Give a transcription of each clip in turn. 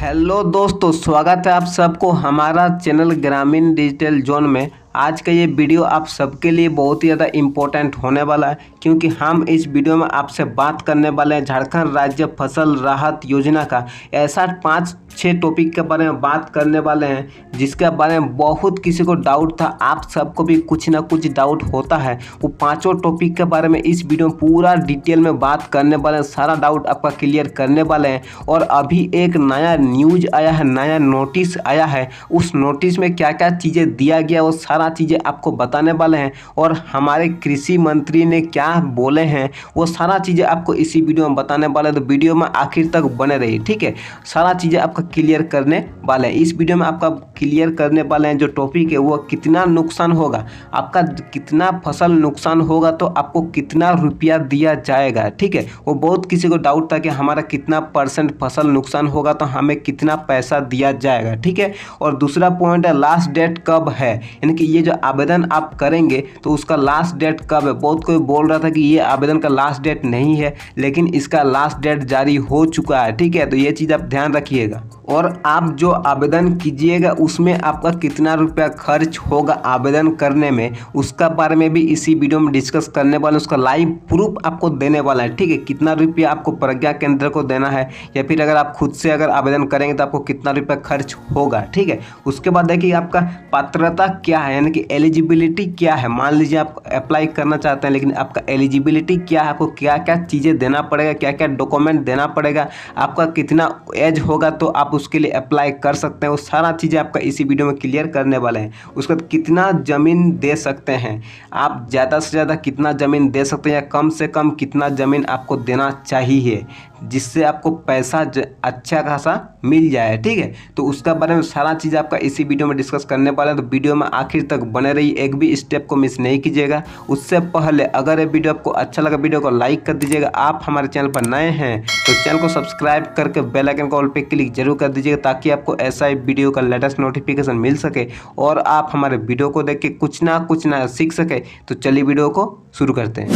Hello दोस्तों, स्वागत है आप सबको हमारा चैनल ग्रामीण डिजिटल जोन में। आज का ये वीडियो आप सबके लिए बहुत ही ज़्यादा इम्पोर्टेंट होने वाला है, क्योंकि हम इस वीडियो में आपसे बात करने वाले हैं झारखंड राज्य फसल राहत योजना का। ऐसा 5-6 टॉपिक के बारे में बात करने वाले हैं जिसके बारे में बहुत किसी को डाउट था। आप सबको भी कुछ ना कुछ डाउट होता है। वो पाँचों टॉपिक के बारे में इस वीडियो में पूरा डिटेल में बात करने वाले हैं, सारा डाउट आपका क्लियर करने वाले हैं। और अभी एक नया न्यूज आया है, नया नोटिस आया है। उस नोटिस में क्या क्या चीज़ें दिया गया वो सारा चीज़ें आपको बताने वाले हैं। और हमारे कृषि मंत्री ने क्या बोले हैं वो सारा चीज़ें आपको इसी वीडियो में बताने वाले हैं। तो वीडियो में आखिर तक बने रहिए, ठीक है। सारा चीज़ें आपका क्लियर करने वाले हैं इस वीडियो में। आपका क्लियर करने वाले हैं जो टॉपिक है वो कितना नुकसान होगा, आपका कितना फसल नुकसान होगा तो आपको कितना रुपया दिया जाएगा, ठीक है। वो बहुत किसी को डाउट था कि हमारा कितना % फसल नुकसान होगा तो हमें कितना पैसा दिया जाएगा, ठीक है। और दूसरा पॉइंट है लास्ट डेट कब है, यानी कि ये जो आवेदन आप करेंगे तो उसका लास्ट डेट कब है। बहुत कोई बोल रहा था कि ये आवेदन का लास्ट डेट नहीं है, लेकिन इसका लास्ट डेट जारी हो चुका है, ठीक है। तो ये चीज़ आप ध्यान रखिएगा। और आप जो आवेदन कीजिएगा उसमें आपका कितना रुपया खर्च होगा आवेदन करने में, उसका बारे में भी इसी वीडियो में डिस्कस करने वाले। उसका लाइव प्रूफ आपको देने वाला है, ठीक है। कितना रुपया आपको प्रज्ञा केंद्र को देना है, या फिर अगर आप खुद से अगर आवेदन करेंगे तो आपको कितना रुपया खर्च होगा, ठीक है। उसके बाद देखिए आपका पात्रता क्या है, यानी कि एलिजिबिलिटी क्या है। मान लीजिए आप अप्लाई करना चाहते हैं, लेकिन आपका एलिजिबिलिटी क्या है, आपको क्या क्या चीज़ें देना पड़ेगा, क्या क्या डॉक्यूमेंट देना पड़ेगा, आपका कितना एज होगा तो आप उसके लिए अप्लाई कर सकते हैं। वो सारा चीज़ें आपका इसी वीडियो में क्लियर करने वाले हैं। उसके बाद कितना ज़मीन दे सकते हैं आप, ज़्यादा से ज़्यादा कितना ज़मीन दे सकते हैं, या कम से कम कितना ज़मीन आपको देना चाहिए जिससे आपको पैसा अच्छा खासा मिल जाए, ठीक है। तो उसका बारे में सारा चीज़ आपका इसी वीडियो में डिस्कस करने वाला है। तो वीडियो में आखिर तक बने रहिए, एक भी स्टेप को मिस नहीं कीजिएगा। उससे पहले अगर ये वीडियो आपको अच्छा लगा वीडियो को लाइक कर दीजिएगा। आप हमारे चैनल पर नए हैं तो चैनल को सब्सक्राइब करके बेल आइकन को ऑल पे क्लिक जरूर कर दीजिएगा, ताकि आपको ऐसा ही वीडियो का लेटेस्ट नोटिफिकेशन मिल सके और आप हमारे वीडियो को देख के कुछ ना सीख सके। तो चलिए वीडियो को शुरू करते हैं।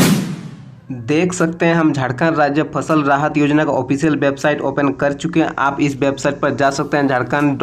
देख सकते हैं हम झारखंड राज्य फसल राहत योजना का ऑफिशियल वेबसाइट ओपन कर चुके हैं। आप इस वेबसाइट पर जा सकते हैं, झारखंड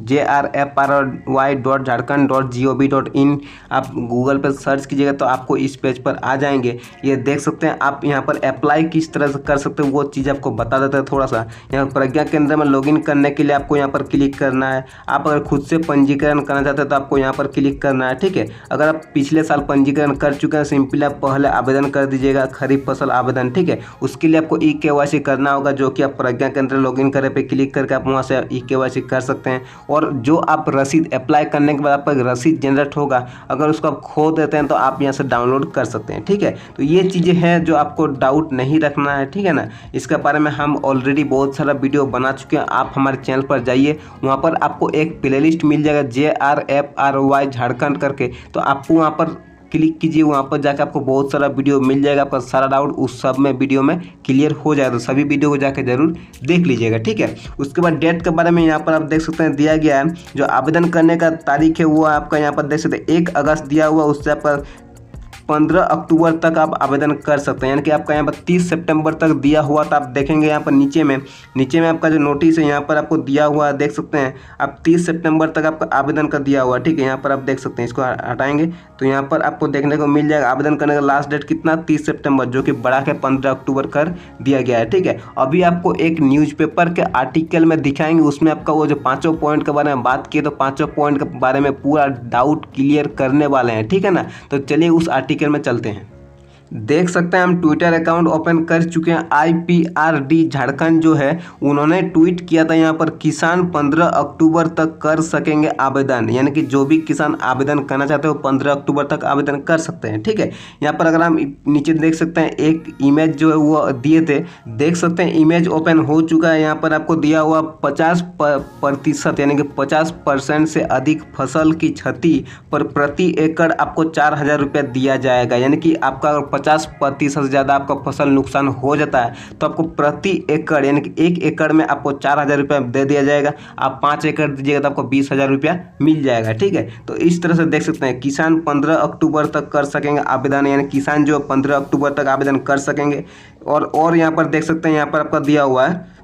JRFRY.झारखंड.gov.in। आप गूगल पर सर्च कीजिएगा तो आपको इस पेज पर आ जाएंगे। ये देख सकते हैं आप यहाँ पर अप्लाई किस तरह से कर सकते हो वो चीज़ आपको बता देते हैं थोड़ा सा। यहाँ प्रज्ञा केंद्र में लॉगिन करने के लिए आपको यहाँ पर क्लिक करना है। आप अगर खुद से पंजीकरण करना चाहते हैं तो आपको यहाँ पर क्लिक करना है, ठीक है। अगर आप पिछले साल पंजीकरण कर चुके हैं सिंपली आप पहले आवेदन कर दीजिएगा खरीफ फसल आवेदन, ठीक है। उसके लिए आपको KYC करना होगा, जो कि आप प्रज्ञा केंद्र लॉगिन करे पे क्लिक करके आप वहां से KYC कर सकते हैं। और जो आप रसीद अप्लाई करने के बाद आपका रसीद जनरेट होगा, अगर उसको आप खो देते हैं तो आप यहाँ से डाउनलोड कर सकते हैं, ठीक है। तो ये चीज़ें हैं जो आपको डाउट नहीं रखना है, ठीक है ना। इसके बारे में हम ऑलरेडी बहुत सारा वीडियो बना चुके हैं। आप हमारे चैनल पर जाइए, वहाँ पर आपको एक प्लेलिस्ट मिल जाएगा JRFRY झारखंड करके। तो आपको वहाँ पर क्लिक कीजिए, वहाँ पर जाकर आपको बहुत सारा वीडियो मिल जाएगा। आपका सारा डाउट उस सब में वीडियो में क्लियर हो जाएगा। तो सभी वीडियो को जाकर जरूर देख लीजिएगा, ठीक है। उसके बाद डेट के बारे में यहाँ पर आप देख सकते हैं दिया गया है। जो आवेदन करने का तारीख है वो आपका यहाँ पर देख सकते हैं 1 अगस्त दिया हुआ, उससे आपका 15 अक्टूबर तक आप आवेदन कर सकते हैं। यानी कि आपका यहाँ पर 30 सितंबर तक दिया हुआ। तो आप देखेंगे यहाँ पर नीचे में आपका जो नोटिस है यहाँ पर आपको दिया हुआ है, देख सकते हैं आप 30 सितंबर तक आपका आवेदन का दिया हुआ, ठीक है। यहाँ पर आप देख सकते हैं, इसको हटाएंगे तो यहाँ पर आपको देखने को मिल जाएगा आवेदन करने का लास्ट डेट कितना 30 सितंबर, जो कि बढ़ा के 15 अक्टूबर कर दिया गया है, ठीक है। अभी आपको एक न्यूज़पेपर के आर्टिकल में दिखाएंगे, उसमें आपका वो जो 5 पॉइंट के बारे में बात किए तो 5 पॉइंट के बारे में पूरा डाउट क्लियर करने वाले हैं, ठीक है ना। तो चलिए उस आर्टिकल में चलते हैं। देख सकते हैं हम ट्विटर अकाउंट ओपन कर चुके हैं। IPRD झारखंड जो है उन्होंने ट्वीट किया था यहाँ पर किसान 15 अक्टूबर तक कर सकेंगे आवेदन, यानी कि जो भी किसान आवेदन करना चाहते हो 15 अक्टूबर तक आवेदन कर सकते हैं, ठीक है। यहाँ पर अगर हम नीचे देख सकते हैं एक इमेज जो है वो दिए थे, देख सकते हैं इमेज ओपन हो चुका है। यहाँ पर आपको दिया हुआ 50% यानी कि 50% से अधिक फसल की क्षति पर प्रति एकड़ आपको 4,000 रुपया दिया जाएगा। यानी कि आपका 50% से ज़्यादा आपका फसल नुकसान हो जाता है तो आपको प्रति एकड़ यानी कि 1 एकड़ में आपको 4,000 रुपया दे दिया जाएगा। आप 5 एकड़ दीजिएगा तो आपको 20,000 रुपया मिल जाएगा, ठीक है। तो इस तरह से देख सकते हैं किसान 15 अक्टूबर तक कर सकेंगे आवेदन, यानी किसान जो 15 अक्टूबर तक आवेदन कर सकेंगे। और यहाँ पर देख सकते हैं यहाँ पर आपका दिया हुआ है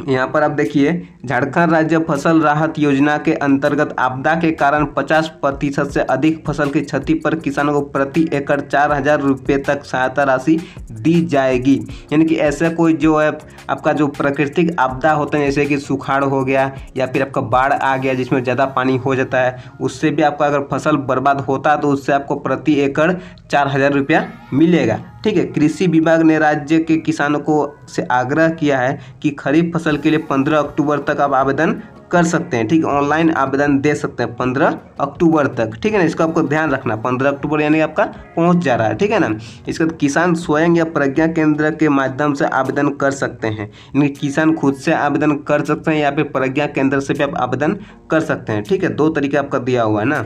यहाँ पर आप देखिए, झारखंड राज्य फसल राहत योजना के अंतर्गत आपदा के कारण 50% से अधिक फसल की क्षति पर किसानों को प्रति एकड़ 4,000 रुपये तक सहायता राशि दी जाएगी। यानी कि ऐसा कोई जो है आपका जो प्राकृतिक आपदा होते हैं, जैसे कि सुखाड़ हो गया या फिर आपका बाढ़ आ गया जिसमें ज़्यादा पानी हो जाता है, उससे भी आपका अगर फसल बर्बाद होता है तो उससे आपको प्रति एकड़ 4,000 रुपया मिलेगा। ठीक है। कृषि विभाग ने राज्य के किसानों को से आग्रह किया है कि खरीफ फसल के लिए 15 अक्टूबर तक आप आवेदन कर सकते हैं। ठीक है, ऑनलाइन आवेदन दे सकते हैं 15 अक्टूबर तक। ठीक है ना, इसका आपको ध्यान रखना, 15 अक्टूबर यानी आपका पहुंच जा रहा है। ठीक है ना। इसका किसान स्वयं या प्रज्ञा केंद्र के माध्यम से आवेदन कर सकते हैं। यानी किसान खुद से आवेदन कर सकते हैं या फिर प्रज्ञा केंद्र से भी आप आवेदन कर सकते हैं। ठीक है, 2 तरीके आपका दिया हुआ है ना,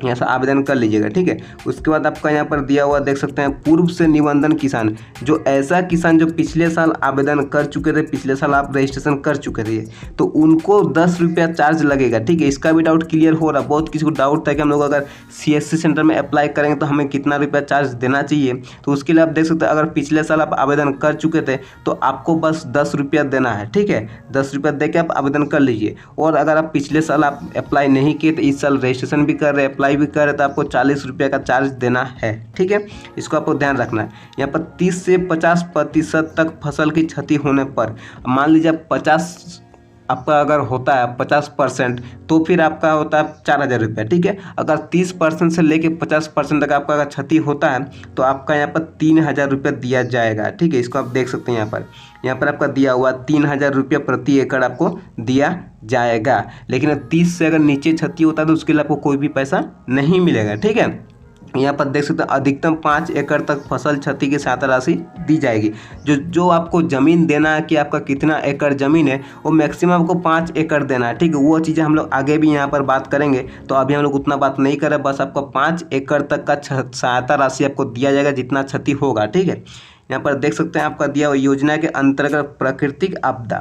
यहाँ से आवेदन कर लीजिएगा। ठीक है। उसके बाद आपका यहाँ पर दिया हुआ देख सकते हैं, पूर्व से निबंधन किसान, जो ऐसा किसान जो पिछले साल आवेदन कर चुके थे, पिछले साल आप रजिस्ट्रेशन कर चुके थे, तो उनको 10 रुपया चार्ज लगेगा। ठीक है, इसका भी डाउट क्लियर हो रहा है। बहुत किसी को डाउट था कि हम लोग अगर CSC सेंटर में अप्लाई करेंगे तो हमें कितना रुपया चार्ज देना चाहिए। तो उसके लिए आप देख सकते हैं, अगर पिछले साल आप आवेदन कर चुके थे तो आपको बस 10 रुपया देना है। ठीक है, 10 रुपया दे के आप आवेदन कर लीजिए। और अगर आप पिछले साल आप अप्लाई नहीं किए तो इस साल रजिस्ट्रेशन भी कर रहे, अप्लाई भी कर रहे, तो आपको 40 रुपये का चार्ज देना है। ठीक है, इसको आपको ध्यान रखना है। यहाँ पर 30 से 50% तक फसल की क्षति होने पर, मान लीजिए 50 आपका अगर होता है 50%, तो फिर आपका होता है 4,000 रुपये। ठीक है, अगर 30% से लेके 50% तक आपका अगर क्षति होता है तो आपका यहाँ पर 3,000 रुपये दिया जाएगा। ठीक है, इसको आप देख सकते हैं। यहाँ पर आपका दिया हुआ 3,000 रुपये प्रति एकड़ आपको दिया जाएगा। लेकिन 30 से अगर नीचे क्षति होता है तो उसके लिए आपको कोई भी पैसा नहीं मिलेगा। ठीक है, यहाँ पर देख सकते हैं, अधिकतम 5 एकड़ तक फसल क्षति की सहायता राशि दी जाएगी। जो आपको ज़मीन देना है कि आपका कितना एकड़ ज़मीन है, वो मैक्सिमम आपको 5 एकड़ देना है। ठीक है, वो चीज़ें हम लोग आगे भी यहाँ पर बात करेंगे, तो अभी हम लोग उतना बात नहीं कर रहे। बस आपको 5 एकड़ तक का सहायता राशि आपको दिया जाएगा जितना क्षति होगा। ठीक है, यहाँ पर देख सकते हैं आपका दिया हुआ योजना के अंतर्गत प्राकृतिक आपदा,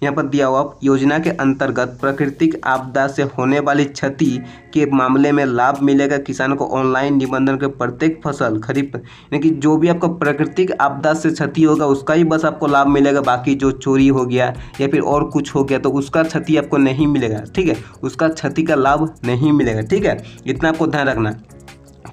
यहाँ पर दिया हुआ योजना के अंतर्गत प्राकृतिक आपदा से होने वाली क्षति के मामले में लाभ मिलेगा किसानों को। ऑनलाइन निबंधन के प्रत्येक फसल खरीफ, यानी कि जो भी आपका प्राकृतिक आपदा से क्षति होगा उसका ही बस आपको लाभ मिलेगा। बाकी जो चोरी हो गया या फिर और कुछ हो गया तो उसका क्षति आपको नहीं मिलेगा। ठीक है, उसका क्षति का लाभ नहीं मिलेगा। ठीक है, इतना आपको ध्यान रखना।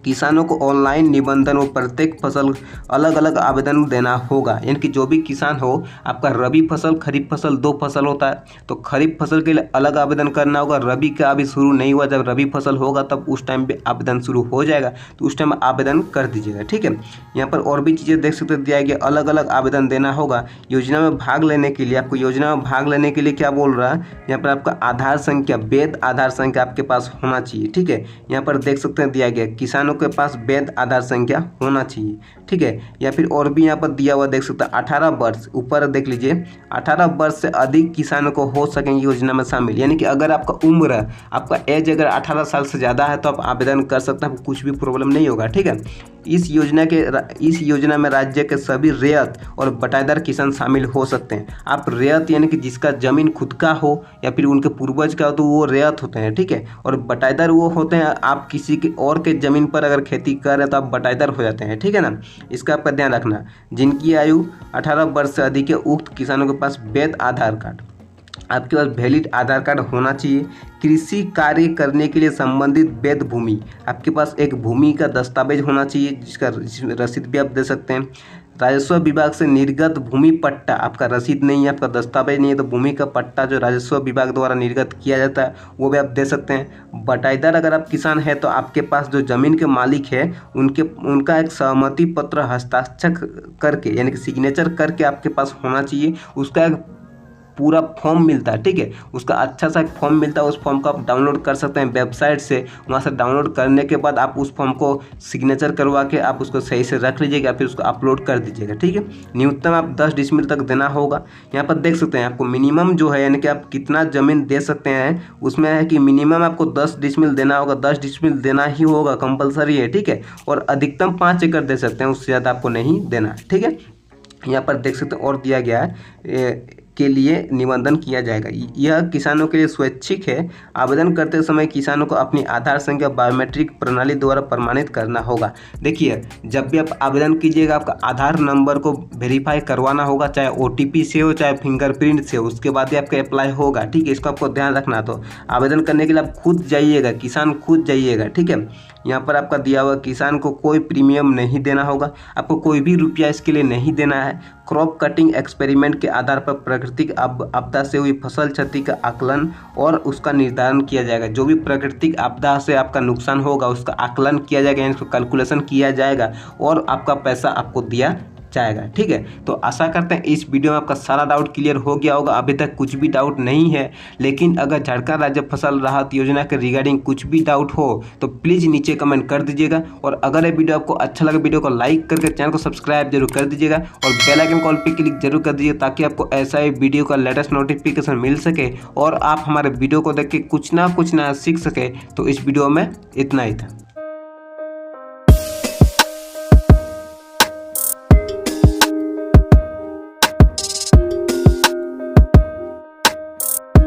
किसानों को ऑनलाइन निबंधन और प्रत्येक फसल अलग अलग आवेदन देना होगा। यानी कि जो भी किसान हो, आपका रबी फसल खरीफ फसल 2 फसल होता है, तो खरीफ फसल के लिए अलग आवेदन करना होगा। रबी का अभी शुरू नहीं हुआ, जब रबी फसल होगा तब उस टाइम पे आवेदन शुरू हो जाएगा, तो उस टाइम आवेदन कर दीजिएगा। ठीक है, यहाँ पर और भी चीज़ें देख सकते दिया गया, अलग अलग आवेदन देना होगा। योजना में भाग लेने के लिए, आपको योजना में भाग लेने के लिए क्या बोल रहा है, यहाँ पर आपका आधार संख्या, वैध आधार संख्या आपके पास होना चाहिए। ठीक है, यहाँ पर देख सकते हैं दिया गया, किसानों के पास वैध आधार संख्या होना चाहिए। ठीक है, या फिर और भी यहाँ पर दिया हुआ देख सकते हैं 18 वर्ष, ऊपर देख लीजिए 18 वर्ष से अधिक किसानों को हो सकेंगे योजना में शामिल। यानी कि अगर आपका उम्र, आपका एज अगर 18 साल से ज़्यादा है तो आप आवेदन कर सकते हैं, आपको कुछ भी प्रॉब्लम नहीं होगा। ठीक है, इस योजना में राज्य के सभी रैयत और बटाईदार किसान शामिल हो सकते हैं। आप रैयत यानी कि जिसका जमीन खुद का हो या फिर उनके पूर्वज का हो तो वो रैयत होते हैं। ठीक है, और बटाईदार वो होते हैं, आप किसी के और के ज़मीन पर अगर खेती कर रहे हैं तो आप बटाईदार हो जाते हैं। ठीक है ना, इसका आपका ध्यान रखना। जिनकी आयु 18 वर्ष से अधिक है, उक्त किसानों के पास वैध आधार कार्ड, आपके पास वैलिड आधार कार्ड होना चाहिए। कृषि कार्य करने के लिए संबंधित वैध भूमि, आपके पास एक भूमि का दस्तावेज होना चाहिए जिसका रसीद भी आप दे सकते हैं। राजस्व विभाग से निर्गत भूमि पट्टा, आपका रसीद नहीं है, आपका दस्तावेज नहीं है, तो भूमि का पट्टा जो राजस्व विभाग द्वारा निर्गत किया जाता है वो भी आप दे सकते हैं। बटाईदार अगर आप किसान हैं तो आपके पास जो ज़मीन के मालिक है उनका एक सहमति पत्र हस्ताक्षर करके, यानी कि सिग्नेचर करके आपके पास होना चाहिए। उसका एक पूरा फॉर्म मिलता है। ठीक है, उसका अच्छा सा एक फॉर्म मिलता है, उस फॉर्म को आप डाउनलोड कर सकते हैं वेबसाइट से। वहाँ से डाउनलोड करने के बाद आप उस फॉर्म को सिग्नेचर करवा के आप उसको सही से रख लीजिएगा, फिर उसको अपलोड कर दीजिएगा। ठीक है, न्यूनतम आप 10 डिसमिल तक देना होगा। यहाँ पर देख सकते हैं आपको मिनिमम जो है, यानी कि आप कितना ज़मीन दे सकते हैं, उसमें है कि मिनिमम आपको 10 डिसमिल देना होगा। 10 डिसमिल देना ही होगा, कंपलसरी है। ठीक है, और अधिकतम 5 एकड़ दे सकते हैं, उससे ज़्यादा आपको नहीं देना है। ठीक है, यहाँ पर देख सकते हैं और दिया गया है के लिए निबंधन किया जाएगा। यह किसानों के लिए स्वैच्छिक है। आवेदन करते समय किसानों को अपनी आधार संख्या बायोमेट्रिक प्रणाली द्वारा प्रमाणित करना होगा। देखिए, जब भी आप आवेदन कीजिएगा आपका आधार नंबर को वेरीफाई करवाना होगा, चाहे OTP से हो चाहे फिंगरप्रिंट से हो, उसके बाद ही आपका अप्लाई होगा। ठीक है, इसको आपको ध्यान रखना। तो आवेदन करने के लिए आप खुद जाइएगा, किसान खुद जाइएगा। ठीक है, यहाँ पर आपका दिया हुआ किसान को कोई प्रीमियम नहीं देना होगा, आपको कोई भी रुपया इसके लिए नहीं देना है। क्रॉप कटिंग एक्सपेरिमेंट के आधार पर प्राकृतिक आपदा से हुई फसल क्षति का आकलन और उसका निर्धारण किया जाएगा। जो भी प्राकृतिक आपदा से आपका नुकसान होगा उसका आकलन किया जाएगा, यानी उसको कैलकुलेशन किया जाएगा और आपका पैसा आपको दिया जाएगा। ठीक है, तो आशा करते हैं इस वीडियो में आपका सारा डाउट क्लियर हो गया होगा। अभी तक कुछ भी डाउट नहीं है, लेकिन अगर झारखंड राज्य फसल राहत योजना के रिगार्डिंग कुछ भी डाउट हो तो प्लीज़ नीचे कमेंट कर दीजिएगा। और अगर ये वीडियो आपको अच्छा लगे, वीडियो को लाइक करके चैनल को सब्सक्राइब जरूर कर दीजिएगा और बेल आइकन कॉल पे क्लिक जरूर कर दीजिए, ताकि आपको ऐसा ही वीडियो का लेटेस्ट नोटिफिकेशन मिल सके और आप हमारे वीडियो को देख के कुछ ना कुछ नया सीख सके। तो इस वीडियो में इतना ही था।